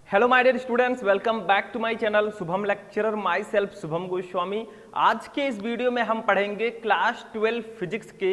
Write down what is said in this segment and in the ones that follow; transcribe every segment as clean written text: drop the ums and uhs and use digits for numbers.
Hello my dear students, welcome back to my channel Shubham lecturer, myself Shubham Goswami. आज के इस video में हम पढ़ेंगे क्लास 12 फिजिक्स के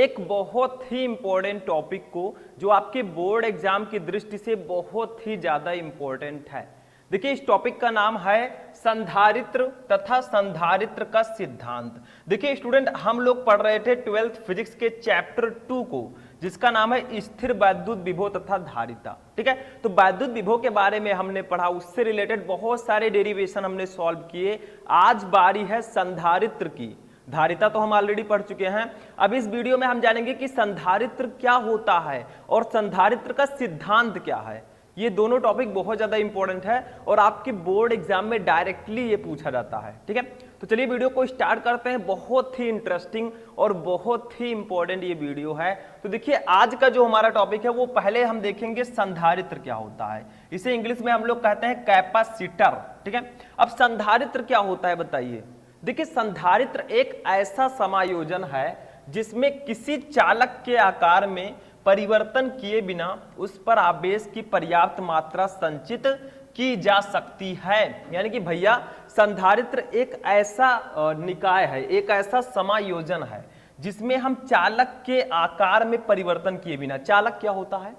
एक बहुत ही इंपॉर्टेंट टॉपिक को, जो आपके बोर्ड एग्जाम की दृष्टि से बहुत ही ज्यादा इंपॉर्टेंट है। देखिए, इस टॉपिक का नाम है संधारित्र तथा संधारित्र का सिद्धांत। देखिए स्टूडेंट, हम लोग पढ़ रहे थे 12th फिजिक्स के चैप्टर 2 को, जिसका नाम है स्थिर वैद्युत विभव तथा धारिता। ठीक है, तो वैद्युत विभव के बारे में हमने पढ़ा, उससे रिलेटेड बहुत सारे डेरिवेशन हमने सॉल्व किए। आज बारी है संधारित्र की। धारिता तो हम ऑलरेडी पढ़ चुके हैं। अब इस वीडियो में हम जानेंगे कि संधारित्र क्या होता है और संधारित्र का सिद्धांत क्या है। ये दोनों टॉपिक बहुत ज्यादा इंपॉर्टेंट है और आपके बोर्ड एग्जाम में डायरेक्टली ये पूछा जाता है। ठीक है, तो चलिए वीडियो को स्टार्ट करते हैं। बहुत ही इंटरेस्टिंग और बहुत ही इंपॉर्टेंट ये वीडियो है। तो देखिए, आज का जो हमारा टॉपिक है वो पहले हम देखेंगे संधारित्र क्या होता है। इसे इंग्लिश में हम लोग कहते हैं कैपेसिटर। ठीक है, अब संधारित्र क्या होता है बताइए। देखिए, संधारित्र एक ऐसा समायोजन है जिसमें किसी चालक के आकार में परिवर्तन किए बिना उस पर आवेश की पर्याप्त मात्रा संचित की जा सकती है। यानी कि भैया, संधारित्र एक ऐसा निकाय है, एक ऐसा समायोजन है जिसमें हम चालक के आकार में परिवर्तन किए बिना। चालक क्या होता है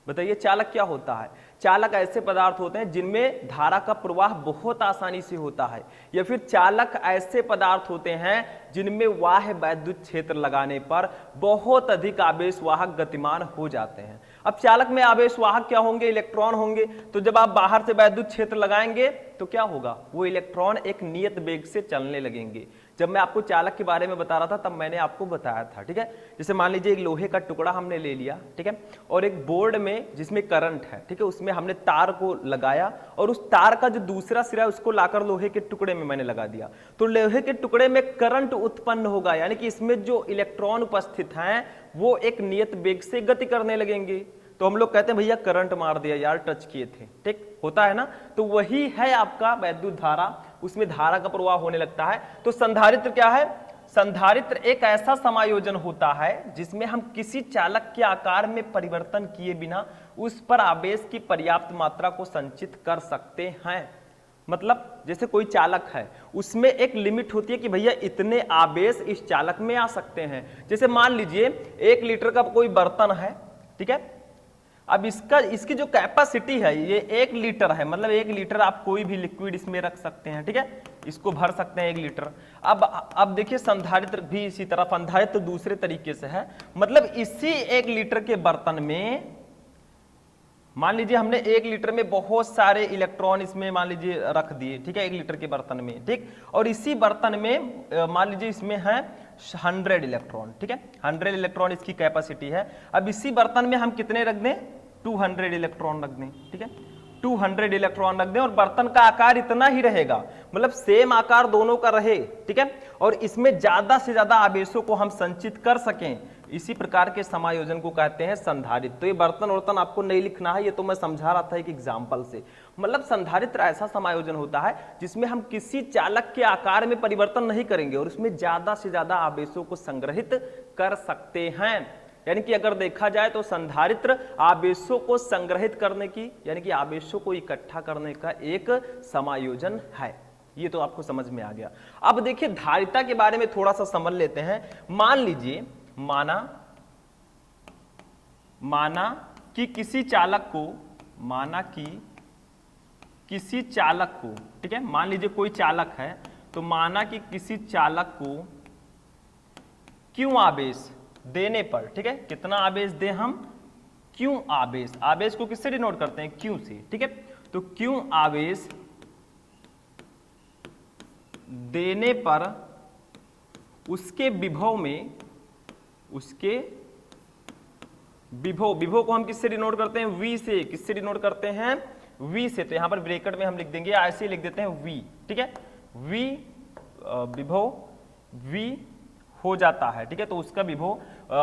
बताइए, चालक क्या होता है? चालक ऐसे पदार्थ होते हैं जिनमें धारा का प्रवाह बहुत आसानी से होता है, या फिर चालक ऐसे पदार्थ होते हैं जिनमें बाह्य वैद्युत क्षेत्र लगाने पर बहुत अधिक आवेशवाहक गतिमान हो जाते हैं। अब चालक में आवेशवाहक क्या होंगे? इलेक्ट्रॉन होंगे। तो जब आप बाहर से वैद्युत क्षेत्र लगाएंगे तो क्या होगा? वो इलेक्ट्रॉन एक नियत वेग से चलने लगेंगे। जब मैं आपको चालक के बारे में बता रहा था तब मैंने आपको बताया था। ठीक है, जैसे मान लीजिए एक लोहे का टुकड़ा हमने ले लिया, ठीक है, और एक बोर्ड में जिसमें करंट है, ठीक है, उसमें हमने तार को लगाया और उस तार का जो दूसरा सिरा है उसको लाकर लोहे के टुकड़े में मैंने लगा दिया, तो लोहे के टुकड़े में करंट उत्पन्न होगा। यानी कि इसमें जो इलेक्ट्रॉन उपस्थित हैं वो एक नियत वेग से गति करने लगेंगे। तो हम लोग कहते हैं भैया करंट मार दिया यार, टच किए थे। ठीक होता है ना, तो वही है आपका वैद्युत धारा, उसमें धारा का प्रवाह होने लगता है। तो संधारित्र क्या है? संधारित्र एक ऐसा समायोजन होता है जिसमें हम किसी चालक के आकार में परिवर्तन किए बिना उस पर आवेश की पर्याप्त मात्रा को संचित कर सकते हैं। मतलब जैसे कोई चालक है, उसमें एक लिमिट होती है कि भैया इतने आवेश इस चालक में आ सकते हैं। जैसे मान लीजिए 1 लीटर का कोई बर्तन है, ठीक है, अब इसकी जो कैपेसिटी है ये 1 लीटर है। मतलब 1 लीटर आप कोई भी लिक्विड इसमें रख सकते हैं। ठीक है, इसको भर सकते हैं 1 लीटर। अब देखिए, संधारित्र भी इसी तरह, संधारित्र दूसरे तरीके से है। मतलब इसी 1 लीटर के बर्तन में मान लीजिए हमने 1 लीटर में बहुत सारे इलेक्ट्रॉन इसमें मान लीजिए रख दिए। ठीक है, 1 लीटर के बर्तन में, ठीक, और इसी बर्तन में मान लीजिए इसमें है 100 इलेक्ट्रॉन। ठीक है, 100 इलेक्ट्रॉन इसकी कैपेसिटी है। अब इसी बर्तन में हम कितने रख दें? 200 इलेक्ट्रॉन रख दें। ठीक है, 200 इलेक्ट्रॉन रख दें और बर्तन का आकार इतना ही रहेगा, मतलब सेम आकार दोनों का रहे। ठीक है, और इसमें ज्यादा से ज्यादा आवेशों को हम संचित कर सकें, इसी प्रकार के समायोजन को कहते हैं संधारित्र। तो ये बर्तन आपको नहीं लिखना है, ये तो मैं समझा रहा था एक एग्जांपल से। मतलब संधारित्र ऐसा समायोजन होता है जिसमें हम किसी चालक के आकार में परिवर्तन नहीं करेंगे और उसमें ज्यादा से ज्यादा आवेशों को संग्रहित कर सकते हैं। यानी कि अगर देखा जाए तो संधारित्र आवेशों को संग्रहित करने की, यानी कि आवेशों को इकट्ठा करने का एक समायोजन है। ये तो आपको समझ में आ गया। अब देखिए, धारिता के बारे में थोड़ा सा समझ लेते हैं। मान लीजिए, माना कि किसी चालक को, ठीक है, मान लीजिए कोई चालक है, तो माना कि किसी चालक को क्यों आवेश देने पर, ठीक है, कितना आवेश दें हम? क्यों आवेश। आवेश को किससे डिनोट करते हैं? क्यों से। ठीक है, तो क्यों आवेश देने पर उसके विभव में, उसके विभव को हम किससे डिनोट करते हैं? V से। किससे डिनोट करते हैं? V से। तो यहां पर ब्रैकेट में हम लिख देंगे, ऐसे लिख देते हैं V। ठीक है, V विभव V हो जाता है। ठीक है, तो उसका विभव,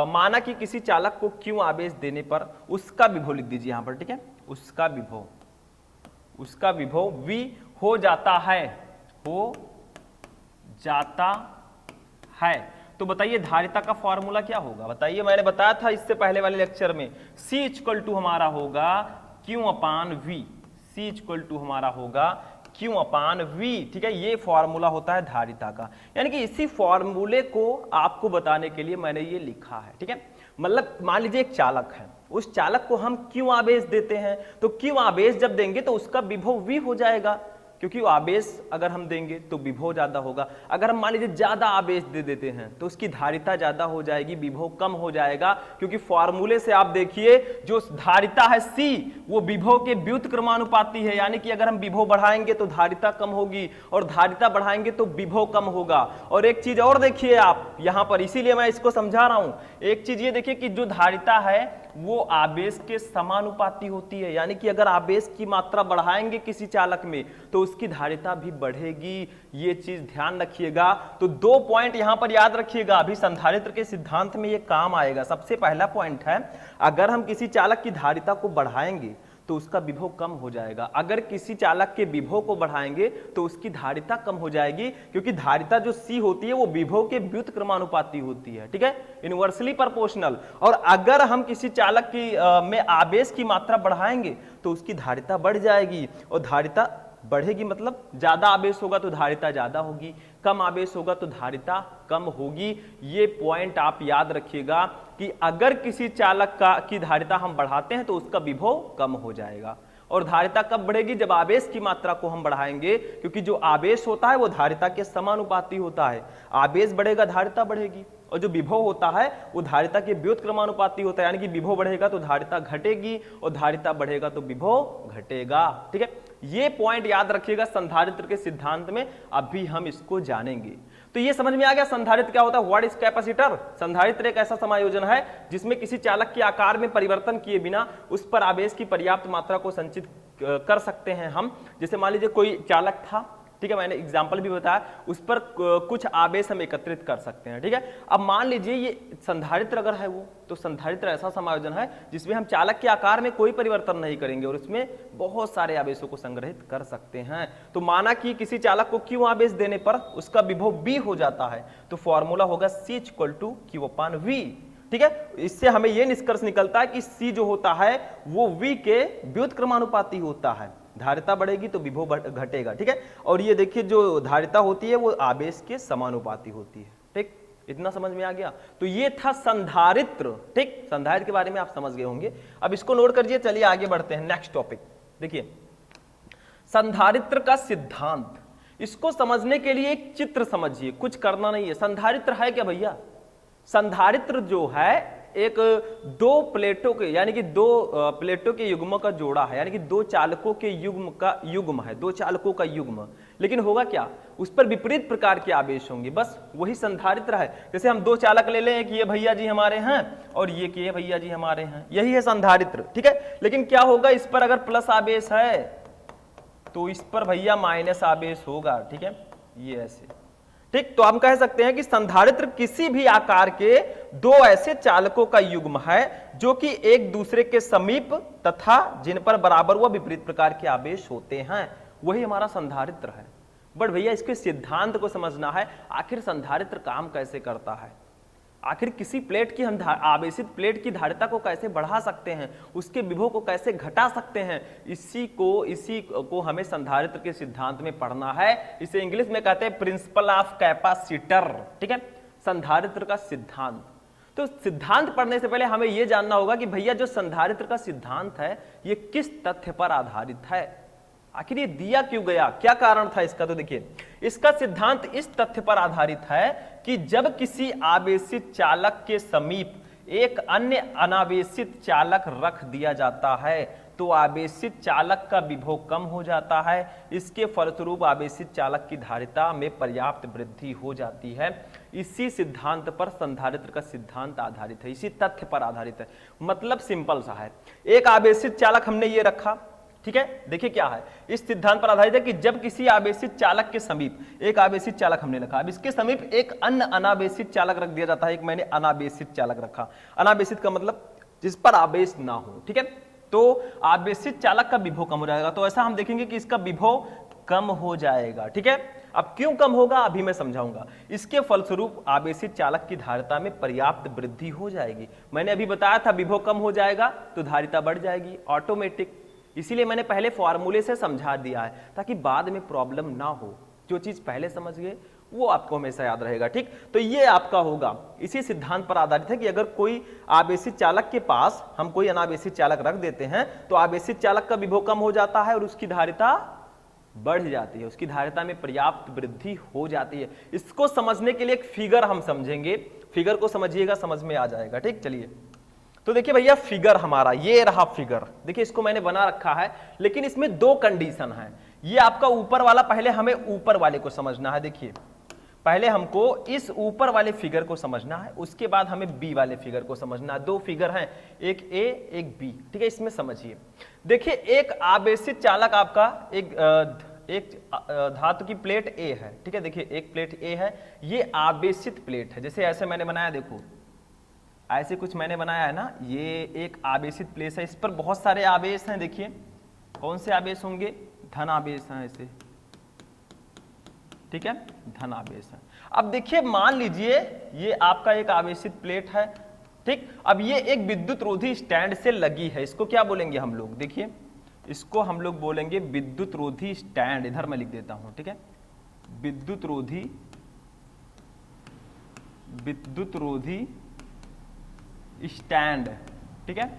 माना कि किसी चालक को क्यों आवेश देने पर उसका विभव लिख दीजिए यहां पर। ठीक है, उसका विभव V हो जाता है। तो बताइए धारिता का फॉर्मूला क्या होगा? बताइए, मैंने बताया था इससे पहले वाले लेक्चर में, C इक्वल टू हमारा होगा Q/V। C इक्वल टू हमारा होगा Q अपान V। ठीक है, ये फॉर्मूला होता है धारिता का, यानी कि इसी फॉर्मूले को आपको बताने के लिए मैंने ये लिखा है। ठीक है, मतलब मान लीजिए एक चालक है, उस चालक को हम Q आवेश देते हैं, तो Q आवेश जब देंगे तो उसका विभव V हो जाएगा, क्योंकि आवेश अगर हम देंगे तो विभव ज्यादा होगा। अगर हम मान लीजिए ज्यादा आवेश दे देते हैं तो उसकी धारिता ज्यादा हो जाएगी, विभव कम हो जाएगा, क्योंकि फॉर्मूले से आप देखिए जो धारिता है C वो विभव के व्युत्क्रमानुपाती है, यानी कि अगर हम विभव बढ़ाएंगे तो धारिता कम होगी और धारिता बढ़ाएंगे तो विभव कम होगा। और एक चीज और देखिए आप यहां पर, इसीलिए मैं इसको समझा रहा हूं, एक चीज ये देखिए कि जो धारिता है वो आवेश के समानुपाती होती है, यानी कि अगर आवेश की मात्रा बढ़ाएंगे किसी चालक में तो उसकी धारिता भी बढ़ेगी। ये चीज ध्यान रखिएगा। तो 2 पॉइंट यहां पर याद रखिएगा, अभी संधारित्र के सिद्धांत में ये काम आएगा। सबसे पहला पॉइंट है, अगर हम किसी चालक की धारिता को बढ़ाएंगे तो उसका विभव कम हो जाएगा, अगर किसी चालक के विभव को बढ़ाएंगे तो उसकी धारिता कम हो जाएगी, क्योंकि धारिता जो C होती है वो विभव के व्युत्क्रमानुपाती होती है। ठीक है, इनवर्सली प्रोपोर्शनल। और अगर हम किसी चालक की में आवेश की मात्रा बढ़ाएंगे तो उसकी धारिता बढ़ जाएगी, और धारिता बढ़ेगी मतलब ज्यादा आवेश होगा तो धारिता ज्यादा होगी, कम आवेश होगा तो धारिता कम होगी। ये पॉइंट आप याद रखिएगा कि अगर किसी चालक की धारिता हम बढ़ाते हैं तो उसका विभव कम हो जाएगा। और धारिता कब बढ़ेगी? जब आवेश की मात्रा को हम बढ़ाएंगे, क्योंकि जो आवेश होता है वो धारिता के समानुपाती होता है। आवेश बढ़ेगा धारिता बढ़ेगी, और जो विभव होता है वो धारिता के व्युत्क्रमानुपाती होता है, यानी कि विभव बढ़ेगा तो धारिता घटेगी और धारिता बढ़ेगा तो विभव घटेगा। ठीक है, ये पॉइंट याद रखिएगा संधारित्र के सिद्धांत में, अभी हम इसको जानेंगे। तो ये समझ में आ गया संधारित्र क्या होता है, व्हाट इज कैपेसिटर। संधारित्र एक ऐसा समायोजन है जिसमें किसी चालक के आकार में परिवर्तन किए बिना उस पर आवेश की पर्याप्त मात्रा को संचित कर सकते हैं हम। जैसे मान लीजिए कोई चालक था, ठीक है, मैंने एग्जाम्पल भी बताया, उस पर कुछ आवेश हम एकत्रित कर सकते हैं। ठीक है, अब मान लीजिए ये संधारित्र अगर है वो, तो संधारित्र ऐसा समायोजन है जिसमें हम चालक के आकार में कोई परिवर्तन नहीं करेंगे और उसमें बहुत सारे आवेशों को संग्रहित कर सकते हैं। तो माना कि किसी चालक को Q आवेश देने पर उसका विभव B हो जाता है, तो फॉर्मूला होगा C equal to Q upon V। ठीक है, इससे हमें यह निष्कर्ष निकलता है कि C जो होता है वो V के व्युत्क्रमानुपाती होता है। धारिता बढ़ेगी तो विभव घटेगा। ठीक है, और ये देखिए जो धारिता होती है वो आवेश के समानुपाती होती है। ठीक, इतना समझ में आ गया। तो ये था संधारित्र। ठीक, संधारित्र के बारे में आप समझ गए होंगे। अब इसको नोट करिए, चलिए आगे बढ़ते हैं नेक्स्ट टॉपिक। देखिए संधारित्र का सिद्धांत, इसको समझने के लिए एक चित्र समझिए, कुछ करना नहीं है। संधारित्र है क्या भैया? संधारित्र जो है एक दो प्लेटों के, यानी कि दो प्लेटों के युग्म का जोड़ा है, यानी कि दो चालकों के युग्म है, दो चालकों का युग्म। लेकिन होगा क्या, उस पर विपरीत प्रकार के आवेश होंगे, बस वही संधारित्र है। जैसे हम दो चालक ले लें कि ये भैया जी हमारे हैं और ये कि ये भैया जी हमारे हैं, यही है संधारित्र। ठीक है, लेकिन क्या होगा, इस पर अगर प्लस आवेश है तो इस पर भैया माइनस आवेश होगा। ठीक है, ये ऐसे। ठीक, तो हम कह सकते हैं कि संधारित्र किसी भी आकार के दो ऐसे चालकों का युग्म है जो कि एक दूसरे के समीप तथा जिन पर बराबर व विपरीत प्रकार के आवेश होते हैं, वही हमारा संधारित्र है। बट भैया इसके सिद्धांत को समझना है, आखिर संधारित्र काम कैसे करता है, आखिर किसी प्लेट की हम आवेशित प्लेट की धारिता को कैसे बढ़ा सकते हैं, उसके विभव को कैसे घटा सकते हैं, इसी को हमें संधारित्र के सिद्धांत में पढ़ना है। इसे इंग्लिश में कहते हैं प्रिंसिपल ऑफ कैपेसिटर। ठीक है, संधारित्र का सिद्धांत। तो सिद्धांत पढ़ने से पहले हमें यह जानना होगा कि भैया जो संधारित्र का सिद्धांत है ये किस तथ्य पर आधारित है, आखिर ये दिया क्यों गया, क्या कारण था इसका। तो देखिए इसका सिद्धांत इस तथ्य पर आधारित है कि जब किसी आवेशित चालक के समीप एक अन्य अनावेशित चालक रख दिया जाता है तो आवेशित चालक का विभव कम हो जाता है। इसके फलस्वरूप आवेशित चालक की धारिता में पर्याप्त वृद्धि हो जाती है। इसी सिद्धांत पर संधारित्र का सिद्धांत आधारित है, इसी तथ्य पर आधारित है। मतलब सिंपल सा है, एक आवेशित चालक हमने ये रखा, ठीक है, देखिए क्या है, इस सिद्धांत पर आधारित है कि जब किसी आवेशित चालक के समीप एक आवेशित चालक हमने रखा, अब इसके समीप एक अन्य अनावेशित चालक रख दिया जाता है। एक मैंने अनावेशित चालक रखा, अनावेशित का मतलब जिस पर आवेश ना हो। ठीक है, तो आवेशित चालक का विभव कम हो जाएगा, तो ऐसा हम देखेंगे कि इसका विभव कम हो जाएगा। ठीक है, अब क्यों कम होगा अभी मैं समझाऊंगा। इसके फलस्वरूप आवेशित चालक की धारिता में पर्याप्त वृद्धि हो जाएगी। मैंने अभी बताया था विभव कम हो जाएगा तो धारिता बढ़ जाएगी, ऑटोमेटिक। इसीलिए मैंने पहले फॉर्मूले से समझा दिया है ताकि बाद में प्रॉब्लम ना हो। जो चीज पहले समझ गए वो आपको हमेशा याद रहेगा, ठीक। तो ये आपका होगा, इसी सिद्धांत पर आधारित है कि अगर कोई आवेशित चालक के पास हम कोई अनावेशित चालक रख देते हैं तो आवेशित चालक का विभव कम हो जाता है और उसकी धारिता बढ़ जाती है, उसकी धारिता में पर्याप्त वृद्धि हो जाती है। इसको समझने के लिए एक फिगर हम समझेंगे, फिगर को समझिएगा, समझ में आ जाएगा, ठीक। चलिए तो देखिए भैया फिगर हमारा ये रहा फिगर, देखिए इसको मैंने बना रखा है, लेकिन इसमें दो कंडीशन है। ये आपका ऊपर वाला, पहले हमें ऊपर वाले को समझना है। देखिए पहले हमको इस ऊपर वाले फिगर को समझना है, उसके बाद हमें बी वाले फिगर को समझना है। दो फिगर हैं, एक ए एक बी, ठीक है। इसमें समझिए, देखिए एक आवेशित चालक आपका एक धातु की प्लेट ए है, ठीक है। देखिए एक प्लेट ए है, ये आवेशित प्लेट है। जैसे ऐसे मैंने बनाया, देखो ऐसे कुछ मैंने बनाया है ना, ये एक आवेशित प्लेट है, इस पर बहुत सारे आवेश हैं। देखिए कौन से आवेश होंगे, धन आवेश हैं ऐसे, ठीक है, धन आवेश है। अब देखिए मान लीजिए ये आपका एक आवेशित प्लेट है, ठीक। अब ये एक विद्युत रोधी स्टैंड से लगी है, इसको क्या बोलेंगे हम लोग, देखिए इसको हम लोग बोलेंगे विद्युत रोधी स्टैंड। इधर मैं लिख देता हूं, ठीक है, विद्युत रोधी स्टैंड, ठीक है,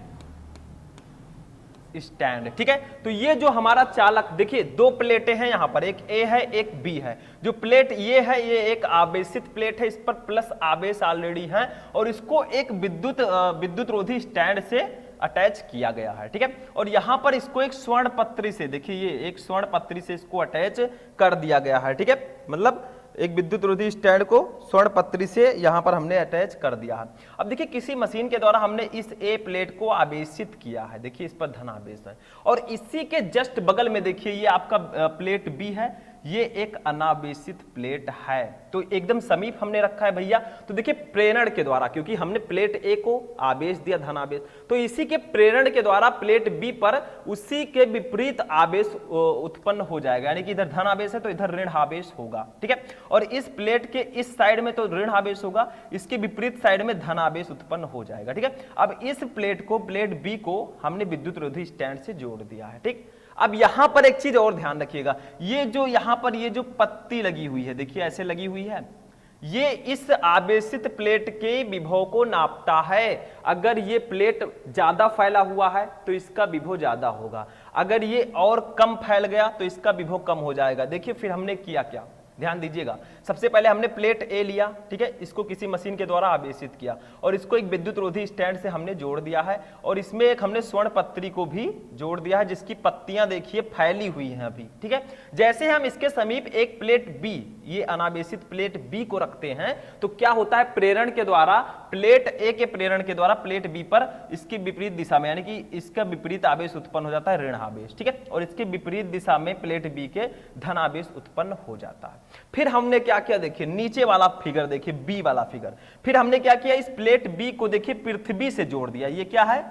स्टैंड, ठीक है। तो ये जो हमारा चालक, देखिए दो प्लेटें हैं यहां पर, एक ए है एक बी है। जो प्लेट ये है ये एक आवेशित प्लेट है, इस पर प्लस आवेश ऑलरेडी है और इसको एक विद्युत रोधी स्टैंड से अटैच किया गया है, ठीक है। और यहां पर इसको एक स्वर्ण पत्री से, देखिए ये एक स्वर्ण पत्री से इसको अटैच कर दिया गया है, ठीक है। मतलब एक विद्युत रोधी स्टैंड को स्वर्ण पत्री से यहां पर हमने अटैच कर दिया है। अब देखिए किसी मशीन के द्वारा हमने इस ए प्लेट को आवेशित किया है, देखिए इस पर धन आवेश है, और इसी के जस्ट बगल में देखिए ये आपका प्लेट बी है, ये एक अनावेशित प्लेट है। तो एकदम समीप हमने रखा है भैया। तो देखिए प्रेरण के द्वारा, क्योंकि हमने प्लेट ए को आवेश दिया धन आवेश, तो इसी के प्रेरण के द्वारा प्लेट बी पर उसी के विपरीत आवेश उत्पन्न हो जाएगा, यानी कि इधर धन आवेश है तो इधर ऋण आवेश होगा, ठीक है। और इस प्लेट के इस साइड में तो ऋण आवेश होगा, इसके विपरीत साइड में धन आवेश उत्पन्न हो जाएगा, ठीक है। अब इस प्लेट को, प्लेट बी को हमने विद्युत रोधी स्टैंड से जोड़ दिया है, ठीक। अब यहां पर एक चीज और ध्यान रखिएगा, ये जो यहां पर ये जो पत्ती लगी हुई है, देखिए ऐसे लगी हुई है, ये इस आवेशित प्लेट के विभव को नापता है। अगर ये प्लेट ज्यादा फैला हुआ है तो इसका विभव ज्यादा होगा, अगर ये और कम फैल गया तो इसका विभव कम हो जाएगा। देखिए फिर हमने किया क्या, ध्यान दीजिएगा। सबसे पहले हमने प्लेट ए लिया, ठीक है, इसको किसी मशीन के द्वारा आवेशित किया और इसको एक विद्युत रोधी स्टैंड से हमने जोड़ दिया है, और इसमें एक हमने स्वर्ण पत्री को भी जोड़ दिया है जिसकी पत्तियां देखिए फैली हुई हैं अभी, ठीक है। जैसे हम इसके समीप एक प्लेट बी, ये अनावेशित प्लेट बी को रखते हैं तो क्या होता है, प्रेरण के द्वारा, प्लेट ए के प्रेरण के द्वारा प्लेट बी पर इसकी विपरीत दिशा में, यानी कि इसका विपरीत आवेश उत्पन्न हो जाता है, ऋण आवेश, ठीक है, और इसके विपरीत दिशा में प्लेट बी के धन आवेश उत्पन्न हो जाता है। फिर हमने क्या किया, देखिए नीचे वाला फिगर देखिए, बी वाला फिगर, फिर हमने क्या किया, इस प्लेट बी को देखिए पृथ्वी से जोड़ दिया। ये क्या है,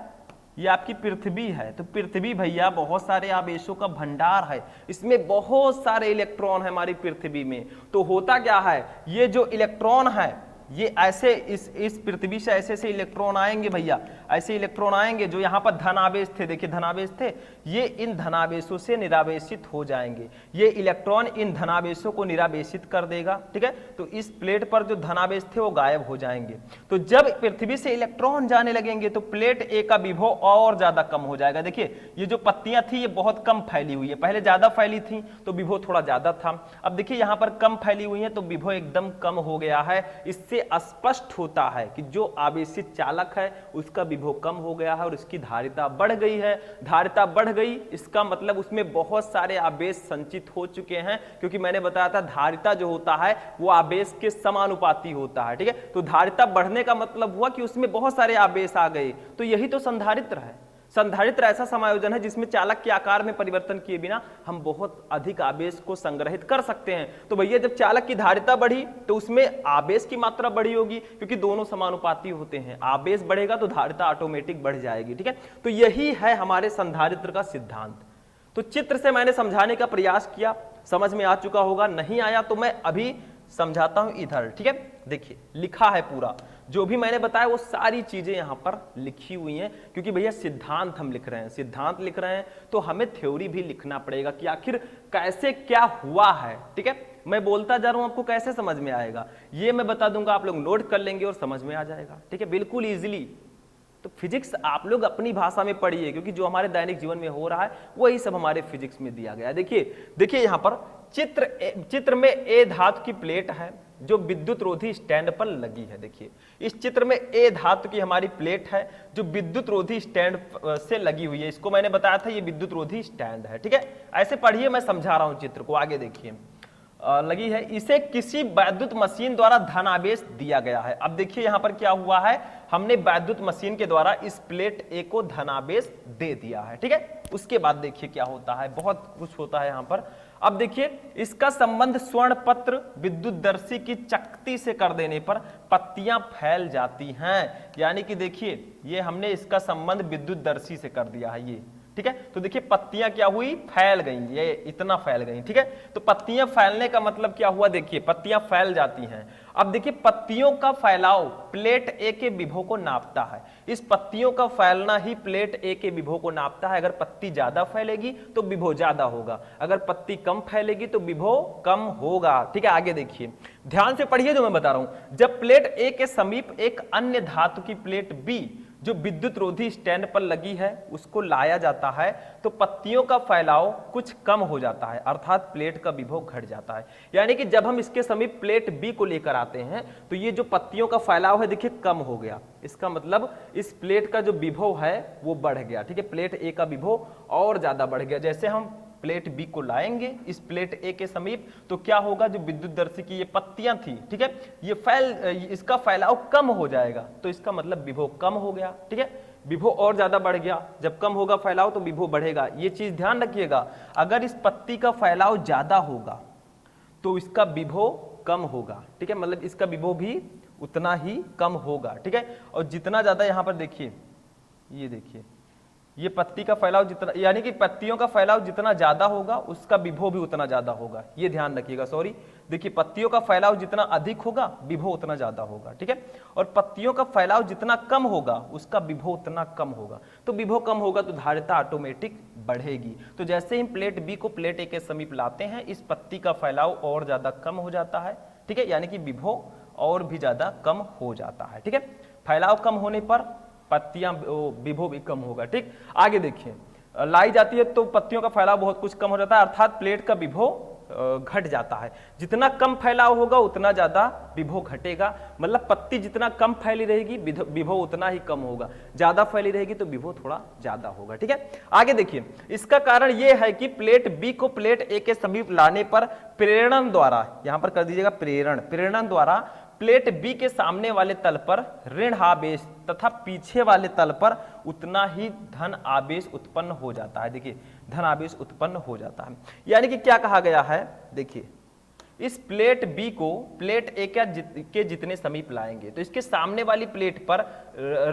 ये आपकी पृथ्वी है। तो पृथ्वी भैया बहुत सारे आवेशों का भंडार है, इसमें बहुत सारे इलेक्ट्रॉन है हमारी पृथ्वी में। तो होता क्या है, ये जो इलेक्ट्रॉन है ये ऐसे इस पृथ्वी से ऐसे ऐसे इलेक्ट्रॉन आएंगे भैया, ऐसे इलेक्ट्रॉन आएंगे जो यहाँ पर धनावेश थे, देखिए धनावेश थे, ये इन धनावेशों से निरावेशित हो जाएंगे। ये इलेक्ट्रॉन इन धनावेशों को निरावेशित कर देगा, ठीक है। तो इस प्लेट पर जो धनावेश थे वो गायब हो जाएंगे। तो जब पृथ्वी से इलेक्ट्रॉन जाने लगेंगे तो प्लेट ए का विभव और ज्यादा कम हो जाएगा। देखिए ये जो पत्तियां थी ये बहुत कम फैली हुई है, पहले ज्यादा फैली थी तो विभव थोड़ा ज्यादा था, अब देखिए यहाँ पर कम फैली हुई है तो विभव एकदम कम हो गया है। इससे स्पष्ट होता है कि जो आवेशित चालक है उसका विभव कम हो गया है और उसकी धारिता बढ़ गई है। धारिता बढ़ गई इसका मतलब उसमें बहुत सारे आवेश संचित हो चुके हैं, क्योंकि मैंने बताया था धारिता जो होता है वो आवेश के समानुपाती होता है, ठीक है। तो धारिता बढ़ने का मतलब हुआ कि उसमें बहुत सारे आवेश आ गए, तो यही तो संधारित्र है। संधारित्र ऐसा समायोजन है जिसमें चालक के आकार में परिवर्तन किए बिना हम बहुत अधिक आवेश को संग्रहित कर सकते हैं। तो भैया जब चालक की धारिता बढ़ी तो उसमें आवेश की मात्रा बढ़ी होगी, क्योंकि दोनों समानुपाती होते हैं, आवेश बढ़ेगा तो धारिता ऑटोमेटिक बढ़ जाएगी, ठीक है। तो यही है हमारे संधारित्र का सिद्धांत। तो चित्र से मैंने समझाने का प्रयास किया, समझ में आ चुका होगा, नहीं आया तो मैं अभी समझाता हूं इधर, ठीक है। देखिए लिखा है पूरा, जो भी मैंने बताया वो सारी चीजें यहाँ पर लिखी हुई हैं, क्योंकि भैया सिद्धांत हम लिख रहे हैं, सिद्धांत लिख रहे हैं तो हमें थ्योरी भी लिखना पड़ेगा कि आखिर कैसे क्या हुआ है। ठीक है, मैं बोलता जा रहा हूं, आपको कैसे समझ में आएगा ये मैं बता दूंगा, आप लोग नोट कर लेंगे और समझ में आ जाएगा। ठीक है, बिल्कुल इजीली। तो फिजिक्स आप लोग अपनी भाषा में पढ़िए, क्योंकि जो हमारे दैनिक जीवन में हो रहा है वही सब हमारे फिजिक्स में दिया गया है। देखिए यहां पर चित्र में ए धातु की प्लेट है जो विद्युत रोधी स्टैंड पर लगी है। देखिए इस चित्र में ए धातु की हमारी प्लेट है जो विद्युत रोधी स्टैंड से लगी हुई है। इसको मैंने बताया था ये विद्युत रोधी स्टैंड है। ठीक है, ऐसे पढ़िए, मैं समझा रहा हूं चित्र को, आगे देखिए लगी है। इसे किसी वैद्युत मशीन द्वारा धनावेश दिया गया है। अब देखिए यहां पर क्या हुआ है, हमने वैद्युत मशीन के द्वारा इस प्लेट ए को धनावेश दे दिया है। ठीक है, उसके बाद देखिए क्या होता है, बहुत कुछ होता है यहां पर। अब देखिए इसका संबंध स्वर्ण पत्र विद्युतदर्शी की चकती से कर देने पर पत्तियां फैल जाती हैं। यानी कि देखिए ये हमने इसका संबंध विद्युतदर्शी से कर दिया है ये। ठीक है, तो देखिए पत्तियां क्या हुई, फैल गई, ये इतना फैल गई। ठीक है, तो पत्तियां फैलने का मतलब क्या हुआ, देखिए पत्तियां फैल जाती हैं। अब देखिए पत्तियों का फैलाव प्लेट ए के विभव को नापता है। इस पत्तियों का फैलना ही प्लेट ए के विभव को नापता है। अगर पत्ती ज्यादा फैलेगी तो विभव ज्यादा होगा, अगर पत्ती कम फैलेगी तो विभव कम होगा। ठीक है, आगे देखिए, ध्यान से पढ़िए जो मैं बता रहा हूं। जब प्लेट ए के समीप एक अन्य धातु की प्लेट बी जो विद्युत रोधी स्टैंड पर लगी है उसको लाया जाता है तो पत्तियों का फैलाव कुछ कम हो जाता है, अर्थात प्लेट का विभव घट जाता है। यानी कि जब हम इसके समीप प्लेट बी को लेकर आते हैं तो ये जो पत्तियों का फैलाव है देखिए कम हो गया। इसका मतलब इस प्लेट का जो विभव है वो बढ़ गया। ठीक है, प्लेट ए का विभव और ज्यादा बढ़ गया। जैसे हम प्लेट बी को लाएंगे इस प्लेट ए के समीप तो क्या होगा, जो विद्युतदर्शी की ये पत्तियां थी, ठीक है, ये इसका फैलाव कम हो जाएगा, तो इसका मतलब विभव कम हो गया। ठीक है, विभव और ज्यादा बढ़ गया। जब कम होगा फैलाव तो विभव बढ़ेगा। ये चीज ध्यान रखिएगा, अगर इस पत्ती का फैलाव ज्यादा होगा तो इसका विभव कम होगा। ठीक है, मतलब इसका विभव भी उतना ही कम होगा। ठीक है, और जितना ज्यादा यहां पर देखिए, ये देखिए ये पत्ती का फैलाव जितना, यानी कि पत्तियों का फैलाव जितना ज्यादा होगा उसका विभव भी उतना ज्यादा होगा। ये ध्यान रखिएगा, सॉरी, देखिए पत्तियों का फैलाव जितना अधिक होगा विभव उतना ज्यादा होगा। ठीक है, और पत्तियों का फैलाव जितना कम होगा उसका विभव उतना कम होगा। तो विभव कम होगा तो धारिता ऑटोमेटिक बढ़ेगी। तो जैसे ही प्लेट बी को प्लेट ए के समीप लाते हैं इस पत्ती का फैलाव और ज्यादा कम हो जाता है। ठीक है, यानी कि विभव और भी ज्यादा कम हो जाता है। ठीक है, फैलाव कम होने पर पत्तियां विभव भी कम होगा। ठीक, आगे देखिए, लाई जाती है तो पत्तियों का फैलाव बहुत कुछ कम हो जाता है, अर्थात प्लेट का विभव घट जाता है। जितना कम फैलाव होगा उतना ज्यादा विभव घटेगा। मतलब पत्ती जितना कम फैली रहेगी विभव उतना ही कम होगा, ज्यादा फैली रहेगी तो विभव थोड़ा ज्यादा होगा। ठीक है, आगे देखिए, इसका कारण यह है कि प्लेट बी को प्लेट ए के समीप लाने पर प्रेरण द्वारा, यहां पर कर दीजिएगा प्रेरण द्वारा प्लेट बी के सामने वाले तल पर ऋण आवेश तथा पीछे वाले तल पर उतना ही धन आवेश उत्पन्न हो जाता है। देखिए धन आवेश उत्पन्न हो जाता है। यानी कि क्या कहा गया है, देखिए इस प्लेट बी को प्लेट ए के जितने समीप लाएंगे तो इसके सामने वाली प्लेट पर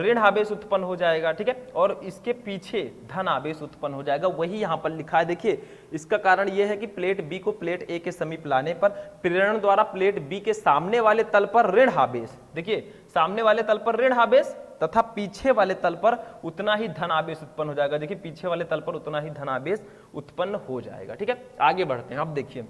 ऋण आवेश उत्पन्न हो जाएगा। ठीक है, और इसके पीछे धन आवेश उत्पन्न हो जाएगा। वही यहां पर लिखा है। देखिए इसका कारण यह है कि प्लेट बी को प्लेट ए के समीप लाने पर प्रेरण द्वारा प्लेट बी के सामने वाले तल पर ऋण आवेश, देखिए सामने वाले तल पर ऋण आवेश तथा पीछे वाले तल पर उतना ही धन आवेश उत्पन्न हो जाएगा। देखिए पीछे वाले तल पर उतना ही धन आवेश उत्पन्न हो जाएगा। ठीक है, आगे बढ़ते हैं। अब देखिए,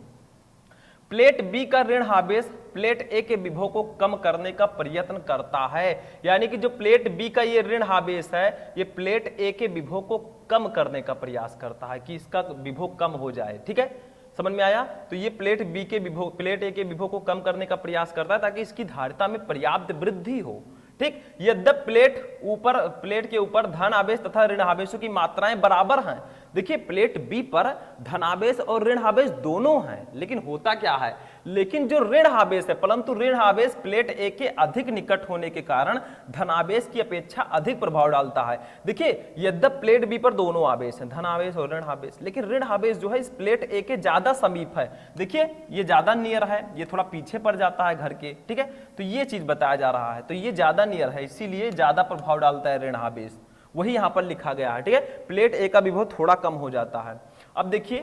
प्लेट बी का ऋण आवेश प्लेट ए के विभव को कम करने का प्रयत्न करता है। यानी कि जो प्लेट बी का ये ऋण आवेश है ये प्लेट ए के विभव को कम करने का प्रयास करता है कि इसका विभव कम हो जाए। ठीक है, समझ में आया। तो ये प्लेट बी के विभव प्लेट ए के विभव को कम करने का प्रयास करता है ताकि इसकी धारिता में पर्याप्त वृद्धि हो। ठीक, यद्यप प्लेट के ऊपर धन आवेश तथा ऋण आवेशों की मात्राएं बराबर हैं। देखिए प्लेट बी पर धनावेश और ऋण आवेश दोनों हैं, लेकिन होता क्या है, लेकिन जो ऋण आवेश है, परंतु ऋण आवेश प्लेट ए के अधिक निकट होने के कारण धनावेश की अपेक्षा अधिक प्रभाव डालता है। देखिए यद्यप प्लेट बी पर दोनों आवेश हैं, धन आवेश और ऋण आवेश, लेकिन ऋण आवेश जो है इस प्लेट ए के ज्यादा समीप है। देखिए ये ज्यादा नियर है, ये थोड़ा पीछे पड़ जाता है घर के। ठीक है, तो ये चीज बताया जा रहा है, तो ये ज्यादा नियर है इसीलिए ज्यादा प्रभाव डालता है ऋण आवेश। वही यहां पर लिखा गया है। ठीक है, प्लेट ए का विभव थोड़ा कम हो जाता है। अब देखिए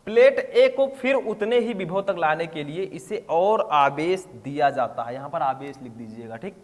प्लेट ए को फिर उतने ही विभव तक लाने के लिए इसे और आवेश दिया जाता है। यहां पर आवेश लिख दीजिएगा। ठीक,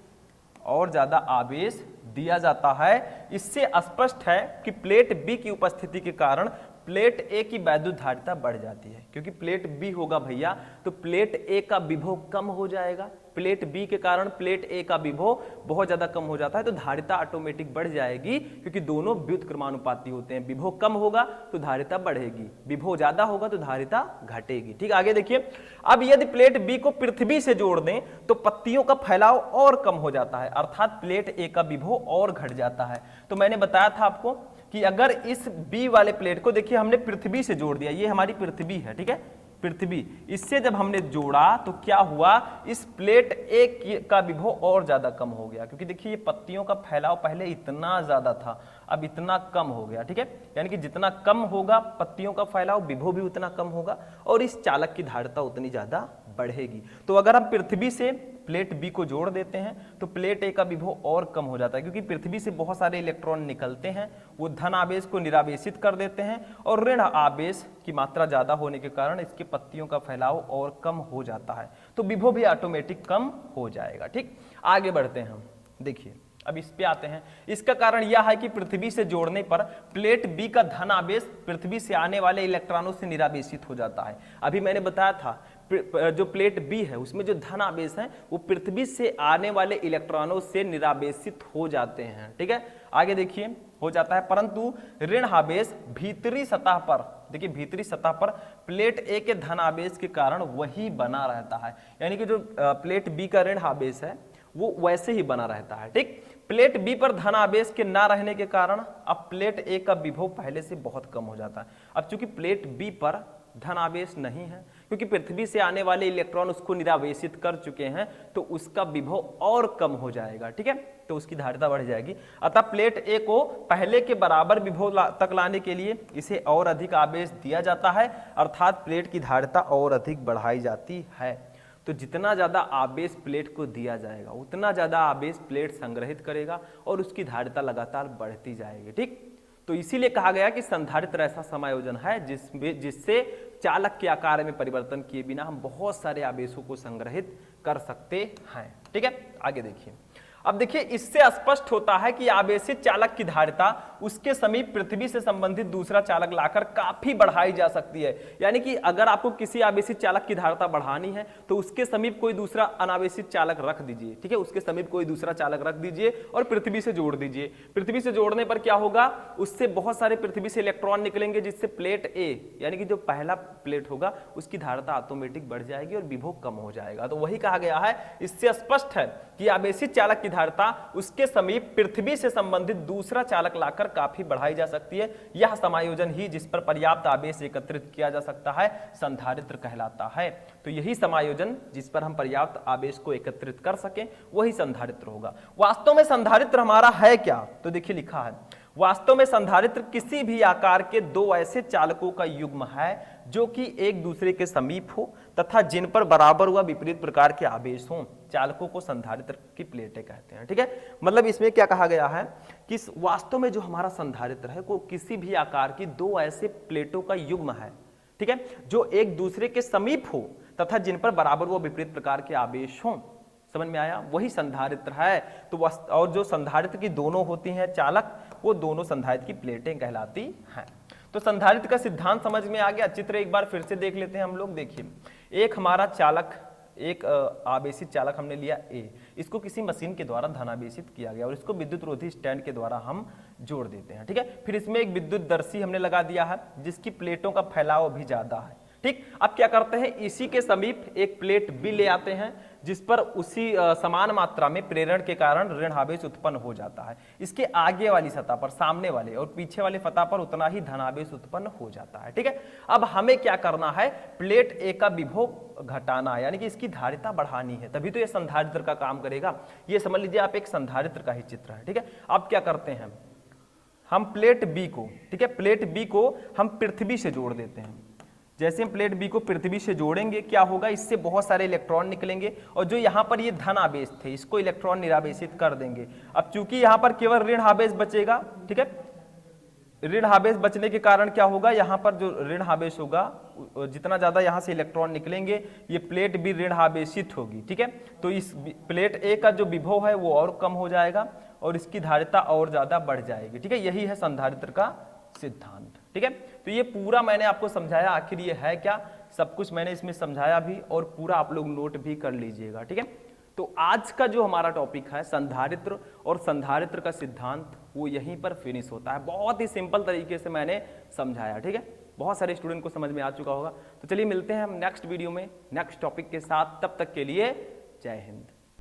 और ज्यादा आवेश दिया जाता है। इससे स्पष्ट है कि प्लेट बी की उपस्थिति के कारण प्लेट ए की वैद्युत धारिता बढ़ जाती है, क्योंकि प्लेट बी होगा भैया तो प्लेट ए का विभव कम हो जाएगा। प्लेट बी के कारण प्लेट ए का विभव बहुत ज्यादा कम हो जाता है, तो धारिता ऑटोमेटिक बढ़ जाएगी, क्योंकि दोनों व्युत्क्रमानुपाती होते हैं। विभव कम होगा तो धारिता बढ़ेगी, विभव ज्यादा होगा तो धारिता घटेगी। ठीक, आगे देखिए। अब यदि प्लेट बी को पृथ्वी से जोड़ दें तो पत्तियों का फैलाव और कम हो जाता है, अर्थात प्लेट ए का विभव और घट जाता है। तो मैंने बताया था आपको कि अगर इस बी वाले प्लेट को देखिए हमने पृथ्वी से जोड़ दिया, ये हमारी पृथ्वी है, ठीक है, पृथ्वी, इससे जब हमने जोड़ा तो क्या हुआ, इस प्लेट ए का विभव और ज्यादा कम हो गया, क्योंकि देखिए ये पत्तियों का फैलाव पहले इतना ज्यादा था, अब इतना कम हो गया। ठीक है, यानी कि जितना कम होगा पत्तियों का फैलाव, विभव भी उतना कम होगा और इस चालक की धारिता उतनी ज्यादा बढ़ेगी। तो अगर हम पृथ्वी से प्लेट बी को जोड़ देते हैं तो प्लेट ए का विभव और कम हो जाता है, क्योंकि पृथ्वी से बहुत सारे इलेक्ट्रॉन निकलते हैं, वो धन आवेश को निरावेशित कर देते हैं और ऋण आवेश की मात्रा ज्यादा होने के कारण इसके पत्तियों का फैलाव और कम हो जाता है, तो विभव भी ऑटोमेटिक कम हो जाएगा। ठीक, आगे बढ़ते हैं हम, देखिए अब इस पे आते हैं। इसका कारण यह है कि पृथ्वी से जोड़ने पर प्लेट बी का धन आवेश पृथ्वी से आने वाले इलेक्ट्रॉनों से निरावेशित हो जाता है। अभी मैंने बताया था जो प्लेट बी है उसमें जो धन आवेश है वो पृथ्वी से आने वाले इलेक्ट्रॉनों से निरावेशित हो जाते हैं। ठीक है, आगे देखिए, हो जाता है, परंतु ऋण आवेश भीतरी सतह पर, देखिए भीतरी सतह पर प्लेट ए के धन आवेश के कारण वही बना रहता है, यानी कि जो प्लेट बी का ऋण आवेश है वो वैसे ही बना रहता है। ठीक, प्लेट बी पर धन आवेश के ना रहने के कारण अब प्लेट ए का विभव पहले से बहुत कम हो जाता है। अब चूंकि प्लेट बी पर धन आवेश नहीं है, क्योंकि पृथ्वी से आने वाले इलेक्ट्रॉन उसको निरावेशित कर चुके हैं, तो उसका विभव और कम हो जाएगा। ठीक है, तो उसकी धारिता बढ़ जाएगी। अतः प्लेट ए को पहले के बराबर विभव तक लाने के लिए इसे और अधिक आवेश दिया जाता है, अर्थात प्लेट की धारिता और अधिक बढ़ाई जाती है। तो जितना ज्यादा आवेश प्लेट को दिया जाएगा उतना ज्यादा आवेश प्लेट संग्रहित करेगा और उसकी धारिता लगातार बढ़ती जाएगी। ठीक, तो इसीलिए कहा गया कि संधारित्र ऐसा समायोजन है जिससे चालक के आकार में परिवर्तन किए बिना हम बहुत सारे आवेशों को संग्रहित कर सकते हैं। ठीक है, आगे देखिए। अब देखिए, इससे स्पष्ट होता है कि आवेशित चालक की धारिता उसके समीप पृथ्वी से संबंधित दूसरा चालक लाकर काफी बढ़ाई जा सकती है। यानी कि अगर आपको किसी आवेशित चालक की धारिता बढ़ानी है तो उसके समीप कोई दूसरा अनावेशित चालक रख दीजिए। ठीक है, उसके समीप कोई दूसरा चालक रख दीजिए और पृथ्वी से जोड़ दीजिए। पृथ्वी से जोड़ने पर क्या होगा, उससे बहुत सारे पृथ्वी से इलेक्ट्रॉन निकलेंगे, जिससे प्लेट ए यानी कि जो पहला प्लेट होगा उसकी धारिता ऑटोमेटिक बढ़ जाएगी और विभव कम हो जाएगा। तो वही कहा गया है, इससे स्पष्ट है कि आवेशित चालक की धारिता उसके समीप पृथ्वी से संबंधित दूसरा चालक लाकर काफी बढ़ाई जा सकती है। यह समायोजन ही जिस पर पर्याप्त आवेश एकत्रित किया जा सकता है संधारित्र कहलाता है। तो यही समायोजन जिस पर हम पर्याप्त आवेश को एकत्रित कर सकें वही संधारित्र होगा। वास्तव में संधारित्र हमारा है क्या, तो देखिए लिखा है, वास्तव में संधारित्र किसी भी आकार के दो ऐसे चालकों का युग्म है जो कि एक दूसरे के समीप हो तथा जिन पर बराबर व विपरीत प्रकार के आवेश हों। चालकों को संधारित्र की प्लेटें कहते हैं। ठीक है, मतलब इसमें क्या कहा गया है कि वास्तव में जो हमारा संधारित्र है वो किसी भी आकार की दो ऐसे प्लेटों का युग्म है, ठीक है, जो एक दूसरे के समीप हो तथा जिन पर बराबर व विपरीत प्रकार के आवेश हों। समझ में आया, वही संधारित्र है। तो और जो संधारित्र की दोनों होती हैं चालक, वो दोनों संधारित्र की प्लेटें कहलाती हैं। तो संधारित्र का सिद्धांत समझ में आ गया। चित्र एक बार फिर से देख लेते हैं हम लोग। देखिए, एक हमारा चालक, एक आवेशित चालक हमने लिया ए, इसको किसी मशीन के द्वारा धनावेशित किया गया और इसको विद्युत रोधी स्टैंड के द्वारा हम जोड़ देते हैं। ठीक है, फिर इसमें एक विद्युत दर्शी हमने लगा दिया है जिसकी प्लेटों का फैलाव भी ज्यादा है। ठीक, अब क्या करते हैं, इसी के समीप एक प्लेट बी ले आते हैं जिस पर उसी समान मात्रा में प्रेरण के कारण ऋण आवेश उत्पन्न हो जाता है। इसके आगे वाली सतह पर, सामने वाले और पीछे वाले सतह पर उतना ही धनावेश उत्पन्न हो जाता है। ठीक है, अब हमें क्या करना है, प्लेट ए का विभव घटाना है, यानी कि इसकी धारिता बढ़ानी है, तभी तो ये संधारित्र का काम करेगा। ये समझ लीजिए आप एक संधारित्र का ही चित्र है। ठीक है, अब क्या करते हैं, हम प्लेट बी को, ठीक है, प्लेट बी को हम पृथ्वी से जोड़ देते हैं। जैसे हम प्लेट बी को पृथ्वी से जोड़ेंगे क्या होगा, इससे बहुत सारे इलेक्ट्रॉन निकलेंगे और जो यहाँ पर ये धन आवेश थे इसको इलेक्ट्रॉन निरावेशित कर देंगे। अब चूंकि यहाँ पर केवल ऋण आवेश बचेगा, ठीक है, ऋण आवेश बचने के कारण क्या होगा, यहाँ पर जो ऋण आवेश होगा, जितना ज्यादा यहाँ से इलेक्ट्रॉन निकलेंगे ये प्लेट भी ऋण आवेशित होगी। ठीक है, तो इस प्लेट ए का जो विभव है वो और कम हो जाएगा और इसकी धारिता और ज्यादा बढ़ जाएगी। ठीक है, यही है संधारित्र का सिद्धांत। ठीक है, तो ये पूरा मैंने आपको समझाया, आखिर ये है क्या, सब कुछ मैंने इसमें समझाया भी और पूरा आप लोग नोट भी कर लीजिएगा। ठीक है, तो आज का जो हमारा टॉपिक है संधारित्र और संधारित्र का सिद्धांत, वो यहीं पर फिनिश होता है। बहुत ही सिंपल तरीके से मैंने समझाया। ठीक है, बहुत सारे स्टूडेंट को समझ में आ चुका होगा। तो चलिए मिलते हैं हम नेक्स्ट वीडियो में नेक्स्ट टॉपिक के साथ, तब तक के लिए जय हिंद।